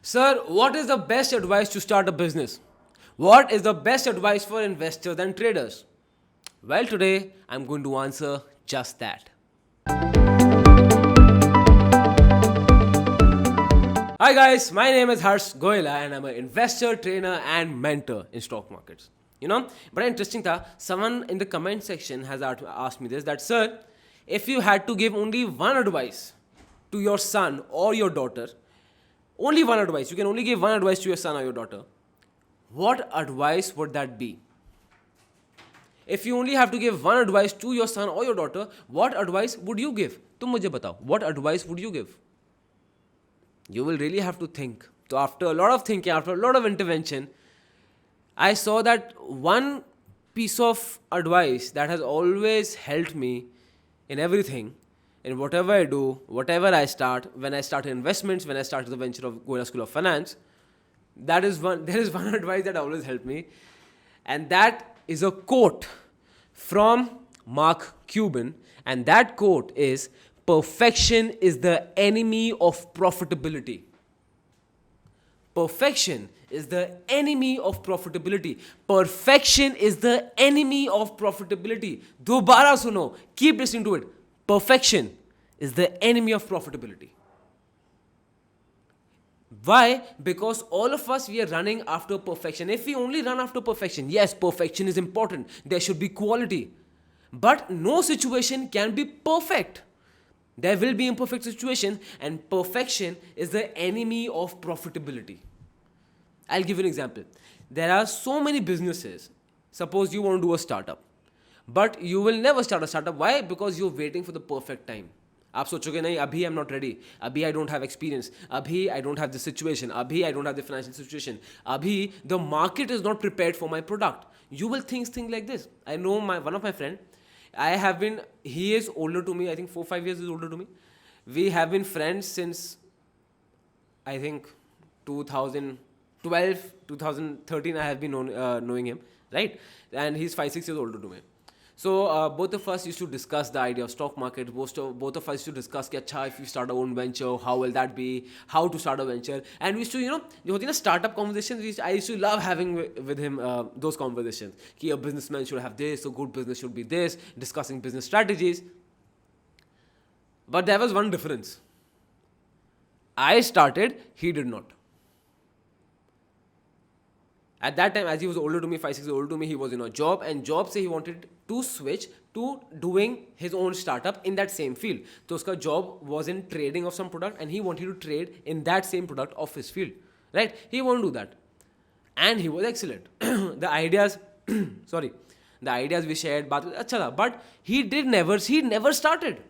Sir, what is the best advice to start a business? What is the best advice for investors and traders? Well, today I'm going to answer just that. Hi guys, my name is Harsh Goyla and I'm an investor, trainer and mentor in stock markets. But interesting tha, someone in the comment section has asked me this that sir, if you had to give only one advice to your son or your daughter, only one advice, you can only give one advice to your son or your daughter, what advice would that be? If you only have to give one advice to your son or your daughter, what advice would you give? तुम मुझे बताओ, what advice would you give? You will really have to think. So after a lot of thinking, after a lot of intervention, I saw that one piece of advice that has always helped me in everything, in whatever I do, whatever I start, when I started investments, when I started the venture of Goyla School of Finance, there is one advice that always helped me, and that is a quote from Mark Cuban, and that quote is, perfection is the enemy of profitability. Perfection is the enemy of profitability. Perfection is the enemy of profitability. Dobara suno. Keep listening to it. Perfection is the enemy of profitability. Why? Because all of us, we are running after perfection. If we only run after perfection, yes, perfection is important. There should be quality. But no situation can be perfect. There will be imperfect situation, and perfection is the enemy of profitability. I'll give you an example. There are so many businesses. Suppose you want to do a startup, but you will never start a startup. Why? Because you're waiting for the perfect time. आप सोचोगे नहीं अभी I am not ready, अभी I don't have experience, अभी I don't have the situation, अभी I don't have the financial situation, अभी the market is not prepared for my product. You will think like this. I know one of my friend. He is older to me. I think 4-5 years is older to me. We have been friends since I think 2012, 2013. I have been knowing him, right? And he's 5-6 years older to me. So both of us used to discuss the idea of stock market. Both of us used to discuss कि अच्छा, if you start our own venture, how will that be? How to start a venture? And we used to, जो होती है ना startup conversations, I used to love having with him those conversations. कि a businessman should have this, a good business should be this, discussing business strategies. But there was one difference. I started, he did not. At that time, as he was older to me, 5-6 years older to me, he was in a job, and job से he wanted to switch to doing his own startup in that same field. So उसका job was in trading of some product, and he wanted to trade in that same product of his field, right? He wanted to do that, and he was excellent. The ideas, the ideas we shared, बात अच्छा था, but he never started.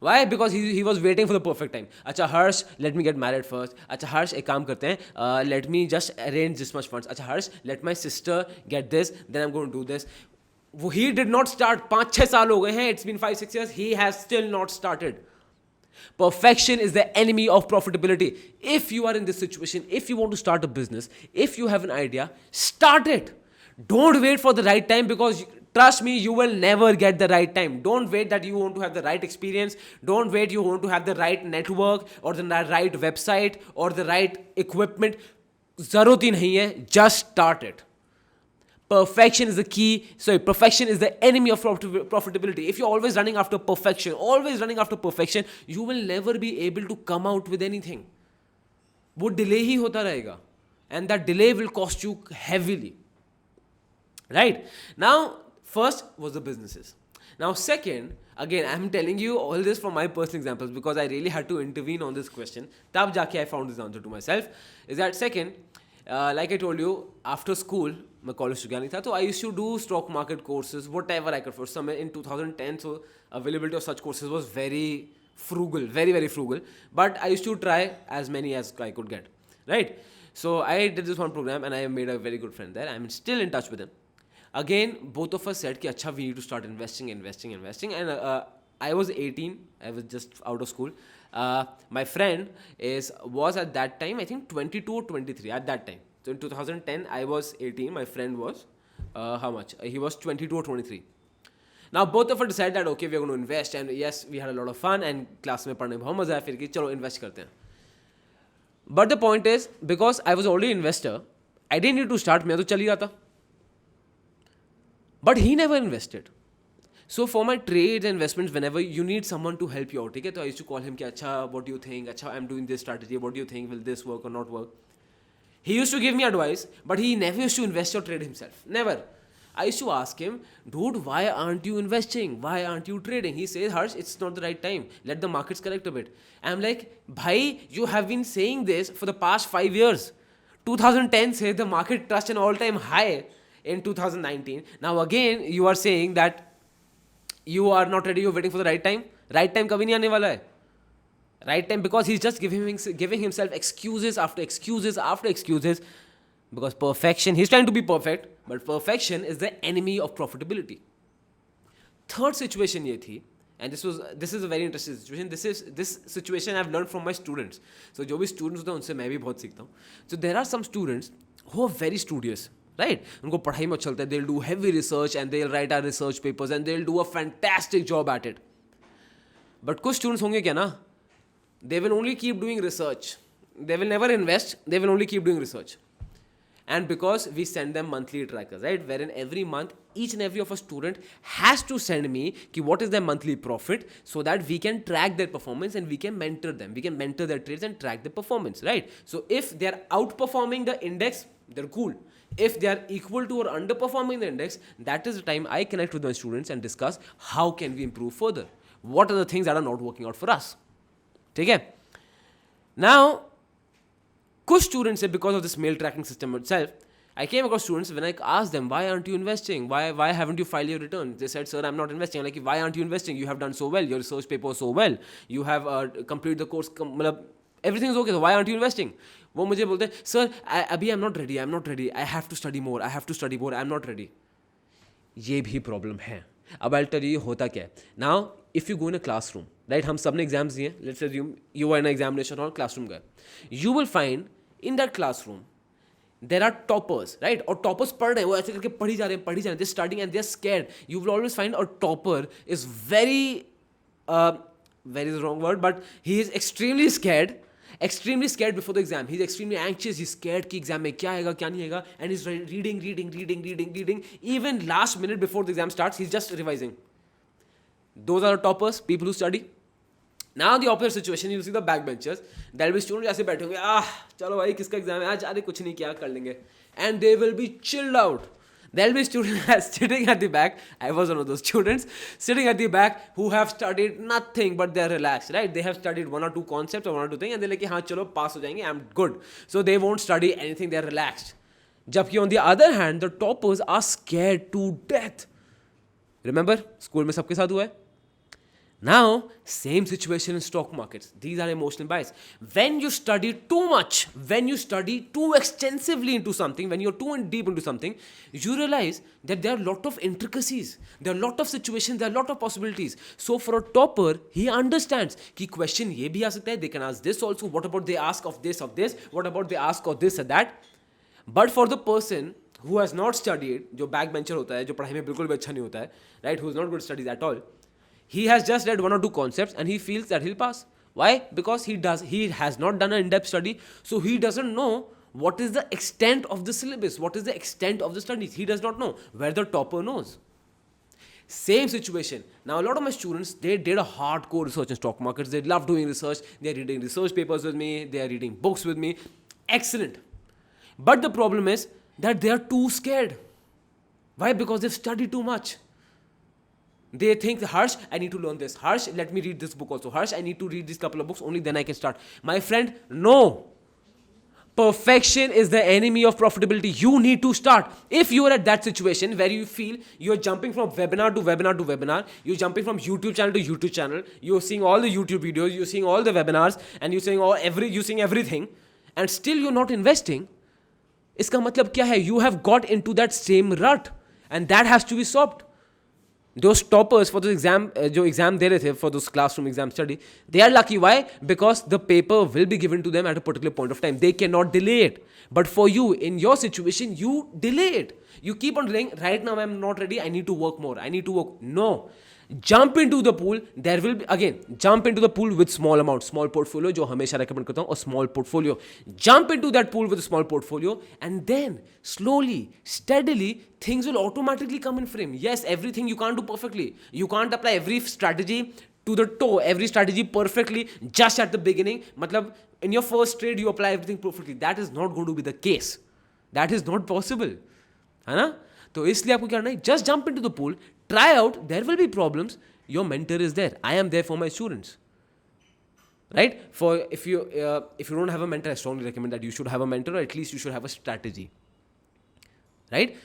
Why? Because he was waiting for the perfect time. अच्छा Harsh, let me get married first. अच्छा Harsh, एक काम करते हैं, let me just arrange this much funds. अच्छा Harsh, let my sister get this, then I'm going to do this. He did not start. 5-6 साल हो गए हैं. It's been 5-6 years. He has still not started. Perfection is the enemy of profitability. If you are in this situation, if you want to start a business, if you have an idea, start it. Don't wait for the right time, because trust me, you will never get the right time. Don't wait that you want to have the right experience. Don't wait you want to have the right network or the right website or the right equipment. ज़रूरत ही नहीं है. Just start it. Perfection is the key. Perfection is the enemy of profitability. If you're always running after perfection, you will never be able to come out with anything. वो delay ही होता रहेगा, and that delay will cost you heavily. Right? Now, first was the businesses. Now, second, again, I'm telling you all this from my personal examples because I really had to intervene on this question. तब जाके I found this answer to myself. Is that second, like I told you, after school, मैं college to गया नहीं था, so I used to do stock market courses, whatever I could for some in 2010. So availability of such courses was very frugal, very, very frugal. But I used to try as many as I could get, right? So I did this one program and I made a very good friend there. I'm still in touch with him. Again, both of us said कि अच्छा, we need to start investing. And I was 18. I was just out of school. My friend was at that time, I think 22 or 23 at that time. So in 2010, I was 18. My friend was, how much? He was 22 or 23. Now both of us decided that okay, we are going to invest, and yes, we had a lot of fun, and class में पढ़ने में बहुत मजा आया, फिर कि चलो invest करते हैं. But the point is, because I was already investor, I didn't need to start. मैं तो चल ही रहा था. But he never invested. So for my trades and investments, whenever you need someone to help you out, okay, so I used to call him कि अच्छा, what do you think? अच्छा, I'm doing this strategy. What do you think? Will this work or not work? He used to give me advice, but he never used to invest or trade himself. Never. I used to ask him, dude, why aren't you investing? Why aren't you trading? He says, Harsh, it's not the right time. Let the markets correct a bit. I'm like, bhai, you have been saying this for the past 5 years. 2010 said the market touched an all-time high in 2019. Now again, you are saying that you are not ready, you're waiting for the right time. Right time kabhi nahi aane wala hai. Right time, because he's just giving himself excuses after excuses after excuses. Because perfection, he's trying to be perfect, but perfection is the enemy of profitability. Third situation ye thi, and this is a very interesting situation. This situation I've learned from my students. So जो भी students होते हैं उनसे मैं भी बहुत सीखता हूँ. So there are some students who are very studious, right? उनको पढ़ाई में चलता है. They'll do heavy research and they'll write our research papers and they'll do a fantastic job at it. But कुछ students होंगे क्या ना? They will only keep doing research. They will never invest. They will only keep doing research. And because we send them monthly trackers, right, wherein every month each and every of a student has to send me ki what is their monthly profit, so that we can track their performance and we can mentor them. We can mentor their trades and track their performance, right? So if they are outperforming the index, they're cool. If they are equal to or underperforming the index, that is the time I connect with my students and discuss how can we improve further. What are the things that are not working out for us? Okay? Now, कुछ students say, because of this mail tracking system itself, I came across students when I asked them, why aren't you investing? Why haven't you filed your return? They said, sir, I'm not investing. I'm like, why aren't you investing? You have done so well. Your research paper was so well. You have completed the course. Everything is okay. So why aren't you investing? वो मुझे बोलते हैं, sir, अभी I'm not ready. I have to study more. I'm not ready. ये भी problem है. अब I'll tell you होता क्या है. Now, if you go in a classroom, right, हम सब ने exams दिए. Let's assume you are in an examination or classroom गए. You will find in that classroom there are toppers, right? और toppers पढ़ रहे हैं, वो ऐसे करके पढ़ी जा रहे हैं. They're studying and they're scared. You will always find a topper is very is the wrong word, but he is extremely scared before the exam. He's extremely anxious. He's scared कि exam में क्या आएगा क्या नहीं आएगा, and he's reading. Even last minute before the exam starts, he's just revising. Those are the toppers, people who study. Now the opposite situation, you'll see the backbenchers. There'll be students ऐसे बैठे होंगे, चलो भाई किसका exam है आज, अरे कुछ नहीं किया कर लेंगे, and they will be chilled out. There'll be students sitting at the back. I was one of those students sitting at the back who have studied nothing, but they're relaxed, right? They have studied one or two concepts or one or two things, and they're like, हाँ चलो pass हो जाएंगे, I'm good. So they won't study anything, they're relaxed. जबकि on the other hand, the toppers are scared to death. Remember, school में सबके साथ हुआ है. Now, same situation in stock markets. These are emotional bias. When you study too much, when you study too extensively into something, when you're too deep into something, you realize that there are a lot of intricacies. There are a lot of situations, there are a lot of possibilities. So for a topper, he understands कि question ये भी आ सकता है, they can ask this also. What about they ask of this? What about they ask of this or that? But for the person who has not studied, जो backbencher होता है, जो पढ़ाई में बिल्कुल भी अच्छा नहीं होता है, right, who is not good at studies at all, he has just read one or two concepts and he feels that he'll pass. Why? Because he has not done an in-depth study, so he doesn't know what is the extent of the syllabus, what is the extent of the studies. He does not know, where the topper knows. Same situation. Now, a lot of my students, they did a hardcore research in stock markets. They love doing research. They're reading research papers with me. They are reading books with me. Excellent. But the problem is that they are too scared. Why? Because they've studied too much. They think, Harsh, I need to learn this. Harsh, let me read this book also. Harsh, I need to read these couple of books, only then I can start. My friend, no. Perfection is the enemy of profitability. You need to start. If you are at that situation where you feel you're jumping from webinar to webinar, you're jumping from YouTube channel to YouTube channel, you're seeing all the YouTube videos, you're seeing all the webinars, and you're seeing everything, and still you're not investing, इसका मतलब क्या है? You have got into that same rut, and that has to be stopped. Those toppers for the exam, जो exam दे रहे थे for those classroom exam study, they are lucky. Why? Because the paper will be given to them at a particular point of time. They cannot delay it. But for you, in your situation, you delay it. You keep on delaying. Right now, I'm not ready. I need to work more. No. jump into the pool. There will be, again, jump into the pool with small amount, small portfolio, जो हमेशा recommend करता हूँ, और small portfolio. Jump into that pool with a small portfolio, and then slowly, steadily, things will automatically come in frame. Yes, everything you can't do perfectly. You can't apply every strategy to the toe, every strategy perfectly just at the beginning. मतलब in your first trade you apply everything perfectly. That is not going to be the case. That is not possible. है ना? तो इसलिए आपको क्या करना है? Just jump into the pool, try out. There will be problems. Your mentor is there. I am there for my students. Right? For if you don't have a mentor, I strongly recommend that you should have a mentor, or at least you should have a strategy. Right?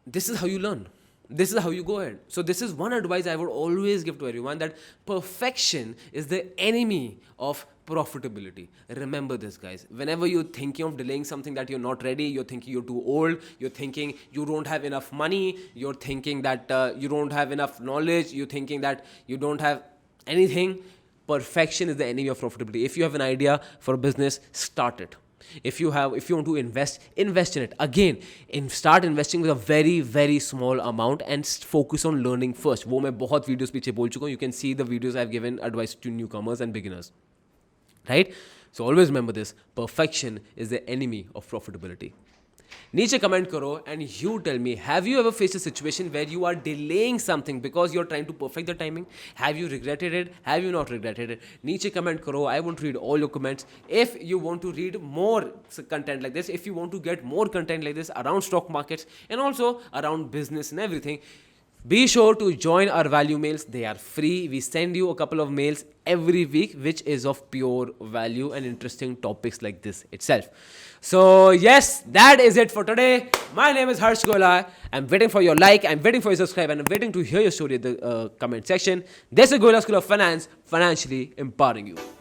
This is how you learn. This is how you go ahead. So this is one advice I would always give to everyone, that perfection is the enemy of profitability. Remember this, guys. Whenever you're thinking of delaying something that you're not ready, you're thinking you're too old, you're thinking you don't have enough money, you're thinking that you don't have enough knowledge, you're thinking that you don't have anything, perfection is the enemy of profitability. If you have an idea for a business, start it. If you want to invest in it. Again, start investing with a very, very small amount and focus on learning first. वो मैं बहुत videos पीछे बोल चुका हूँ. You can see the videos I've given advice to newcomers and beginners. Right? So always remember this. Perfection is the enemy of profitability. नीचे comment करो and you tell me, have you ever faced a situation where you are delaying something because you're trying to perfect the timing? Have you regretted it? Have you not regretted it? नीचे comment करो. I want to read all your comments. If you want to read more content like this, if you want to get more content like this around stock markets and also around business and everything, be sure to join our value mails. They are free. We send you a couple of mails every week, which is of pure value and interesting topics like this itself. So yes, that is it for today. My name is Harsh Gola. I'm waiting for your like. I'm waiting for your subscribe. And I'm waiting to hear your story in the comment section. This is Gola School of Finance, financially empowering you.